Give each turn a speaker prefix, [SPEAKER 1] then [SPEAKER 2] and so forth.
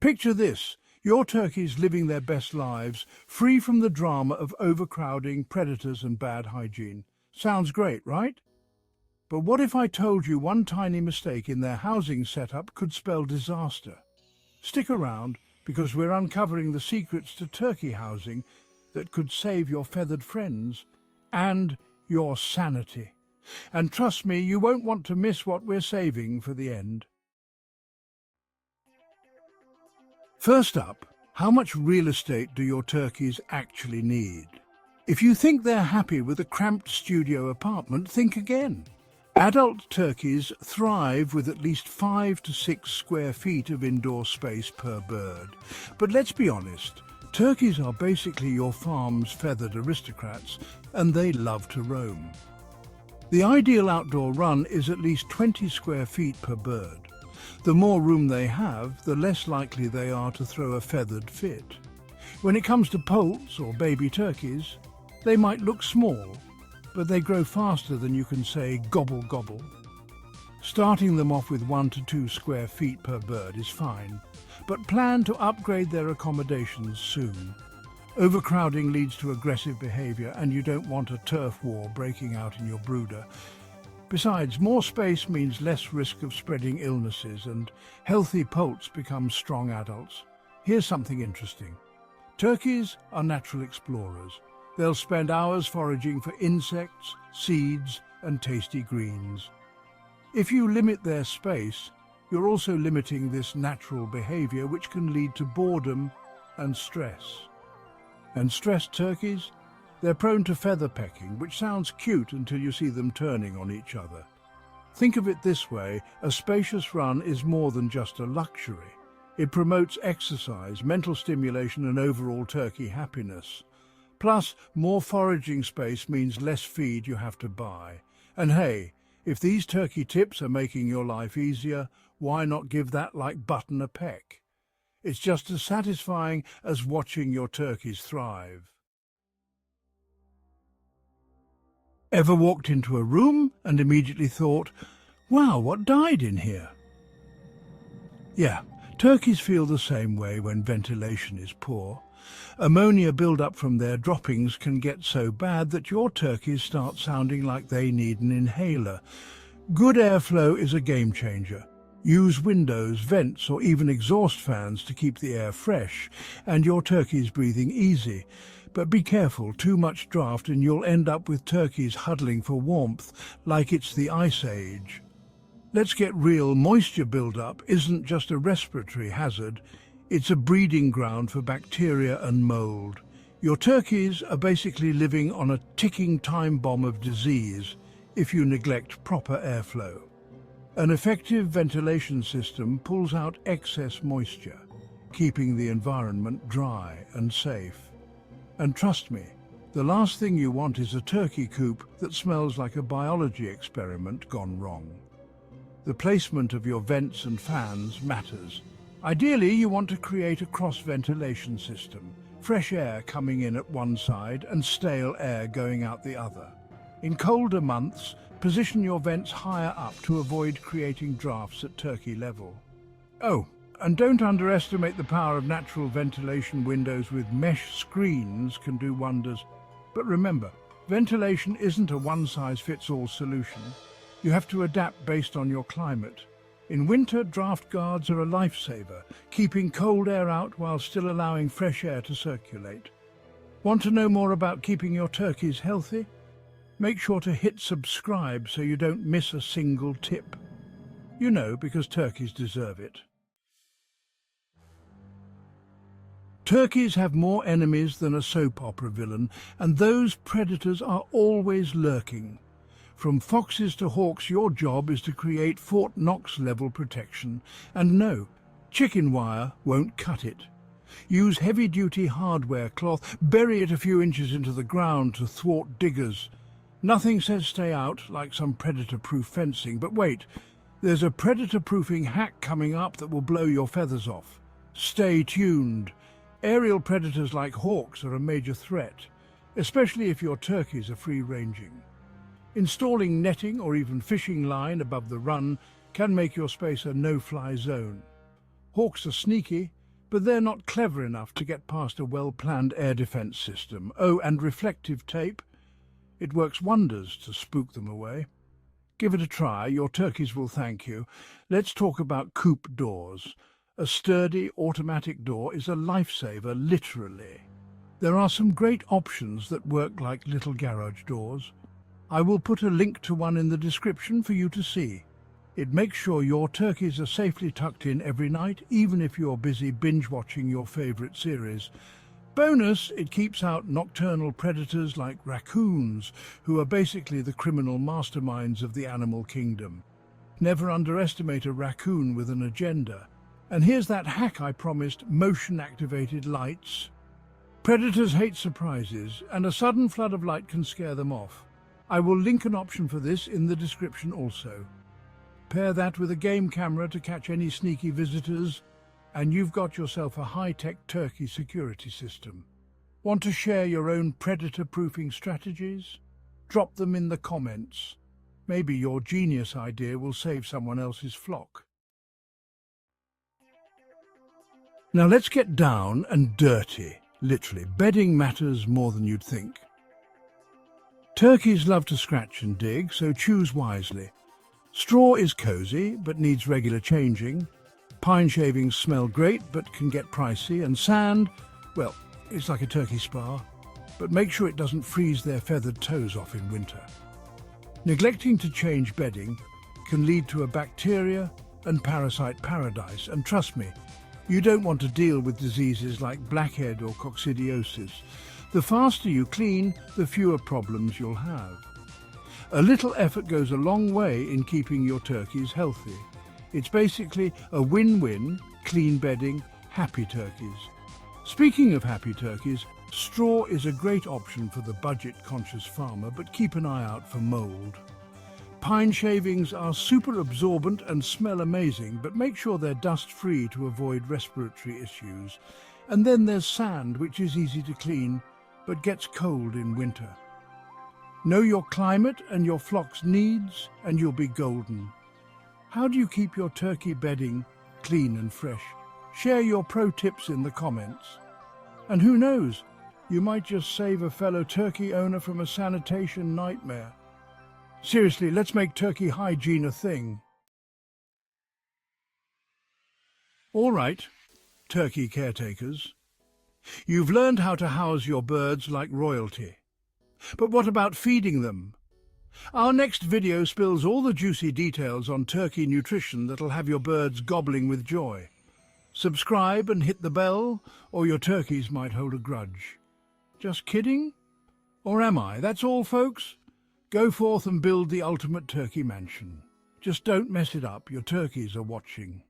[SPEAKER 1] Picture this, your turkeys living their best lives, free from the drama of overcrowding, predators and bad hygiene. Sounds great, right? But what if I told you one tiny mistake in their housing setup could spell disaster? Stick around, because we're uncovering the secrets to turkey housing that could save your feathered friends and your sanity. And trust me, you won't want to miss what we're saving for the end. First up, how much real estate do your turkeys actually need? If you think they're happy with a cramped studio apartment, think again. Adult turkeys thrive with at least 5 to 6 square feet of indoor space per bird. But let's be honest, turkeys are basically your farm's feathered aristocrats, and they love to roam. The ideal outdoor run is at least 20 square feet per bird. The more room they have, the less likely they are to throw a feathered fit. When it comes to poults or baby turkeys, they might look small, but they grow faster than you can say gobble gobble. Starting them off with 1 to 2 square feet per bird is fine, but plan to upgrade their accommodations soon. Overcrowding leads to aggressive behavior, and you don't want a turf war breaking out in your brooder. Besides, more space means less risk of spreading illnesses, and healthy poults become strong adults. Here's something interesting. Turkeys are natural explorers. They'll spend hours foraging for insects, seeds, and tasty greens. If you limit their space, you're also limiting this natural behavior, which can lead to boredom and stress. And stressed turkeys? They're prone to feather pecking, which sounds cute until you see them turning on each other. Think of it this way, a spacious run is more than just a luxury. It promotes exercise, mental stimulation, and overall turkey happiness. Plus, more foraging space means less feed you have to buy. And hey, if these turkey tips are making your life easier, why not give that like button a peck? It's just as satisfying as watching your turkeys thrive. Ever walked into a room and immediately thought, wow, what died in here? Yeah, turkeys feel the same way when ventilation is poor. Ammonia build-up from their droppings can get so bad that your turkeys start sounding like they need an inhaler. Good airflow is a game changer. Use windows, vents, or even exhaust fans to keep the air fresh, and your turkey's breathing easy. But be careful, too much draft and you'll end up with turkeys huddling for warmth, like it's the Ice Age. Let's get real, moisture buildup isn't just a respiratory hazard, it's a breeding ground for bacteria and mold. Your turkeys are basically living on a ticking time bomb of disease if you neglect proper airflow. An effective ventilation system pulls out excess moisture, keeping the environment dry and safe. And trust me, the last thing you want is a turkey coop that smells like a biology experiment gone wrong. The placement of your vents and fans matters. Ideally, you want to create a cross-ventilation system, fresh air coming in at one side and stale air going out the other. In colder months, position your vents higher up to avoid creating drafts at turkey level. Oh, and don't underestimate the power of natural ventilation. Windows with mesh screens can do wonders. But remember, ventilation isn't a one-size-fits-all solution. You have to adapt based on your climate. In winter, draft guards are a lifesaver, keeping cold air out while still allowing fresh air to circulate. Want to know more about keeping your turkeys healthy? Make sure to hit subscribe so you don't miss a single tip. You know, because turkeys deserve it. Turkeys have more enemies than a soap opera villain, and those predators are always lurking. From foxes to hawks, your job is to create Fort Knox-level protection. And no, chicken wire won't cut it. Use heavy-duty hardware cloth, bury it a few inches into the ground to thwart diggers. Nothing says stay out like some predator-proof fencing, but wait, there's a predator-proofing hack coming up that will blow your feathers off. Stay tuned. Aerial predators like hawks are a major threat, especially if your turkeys are free-ranging. Installing netting or even fishing line above the run can make your space a no-fly zone. Hawks are sneaky, but they're not clever enough to get past a well-planned air defence system. Oh, and reflective tape. It works wonders to spook them away. Give it a try, your turkeys will thank you. Let's talk about coop doors. A sturdy automatic door is a lifesaver, literally. There are some great options that work like little garage doors. I will put a link to one in the description for you to see. It makes sure your turkeys are safely tucked in every night, even if you're busy binge-watching your favourite series. Bonus, it keeps out nocturnal predators like raccoons, who are basically the criminal masterminds of the animal kingdom. Never underestimate a raccoon with an agenda. And here's that hack I promised, motion-activated lights. Predators hate surprises, and a sudden flood of light can scare them off. I will link an option for this in the description also. Pair that with a game camera to catch any sneaky visitors, and you've got yourself a high-tech turkey security system. Want to share your own predator-proofing strategies? Drop them in the comments. Maybe your genius idea will save someone else's flock. Now let's get down and dirty. Literally, bedding matters more than you'd think. Turkeys love to scratch and dig, so choose wisely. Straw is cosy, but needs regular changing. Pine shavings smell great, but can get pricey. And sand, well, it's like a turkey spa, but make sure it doesn't freeze their feathered toes off in winter. Neglecting to change bedding can lead to a bacteria and parasite paradise, and trust me, you don't want to deal with diseases like blackhead or coccidiosis. The faster you clean, the fewer problems you'll have. A little effort goes a long way in keeping your turkeys healthy. It's basically a win-win, clean bedding, happy turkeys. Speaking of happy turkeys, straw is a great option for the budget-conscious farmer, but keep an eye out for mold. Pine shavings are super absorbent and smell amazing, but make sure they're dust-free to avoid respiratory issues. And then there's sand, which is easy to clean, but gets cold in winter. Know your climate and your flock's needs, and you'll be golden. How do you keep your turkey bedding clean and fresh? Share your pro tips in the comments. And who knows, you might just save a fellow turkey owner from a sanitation nightmare. Seriously, let's make turkey hygiene a thing. All right, turkey caretakers. You've learned how to house your birds like royalty. But what about feeding them? Our next video spills all the juicy details on turkey nutrition that'll have your birds gobbling with joy. Subscribe and hit the bell, or your turkeys might hold a grudge. Just kidding? Or am I? That's all, folks. Go forth and build the ultimate turkey mansion. Just don't mess it up. Your turkeys are watching.